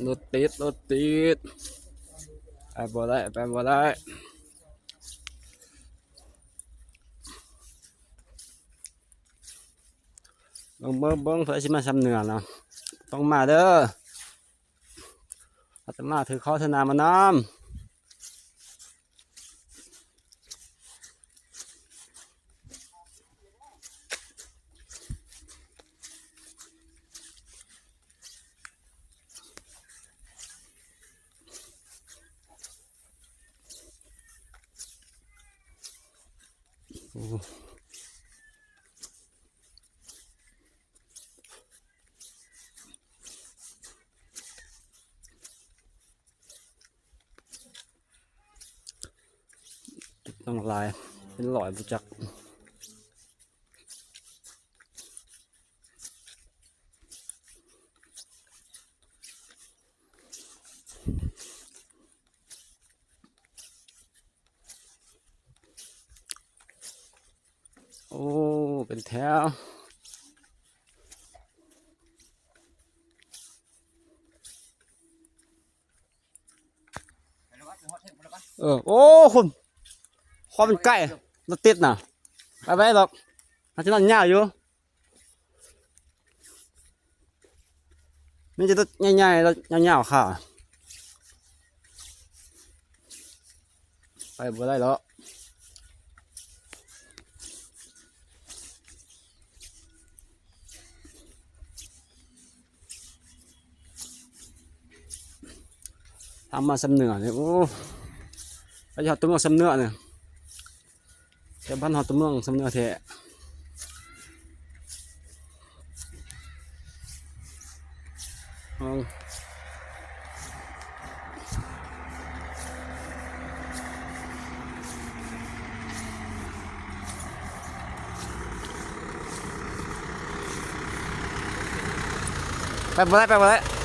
รถติดรถติดไปบ่ได้ไปบ่ได้เบิ้งเพื่อสิมาซ้ำเหนือเนาะต้องมาเด้ออาตมาถือข้อธนามานำต้องลายเป็นหลอยบุจักโอ้เป็นแถวโอ้คุณความเป็นไก่รถติดน่ะไปหรอกอาจจะนั่งยาวอยู่นี่จะรถใหญ่ๆรถยาวๆค่ะไปบ่ได้แล้วทำมาสำเนือเนี่ยโอ้ไปหอดตัวเมืองสำเนือเนี่ยแต่บ้านหอดตัวเมืองสำเนือแท้ไปบ่ได้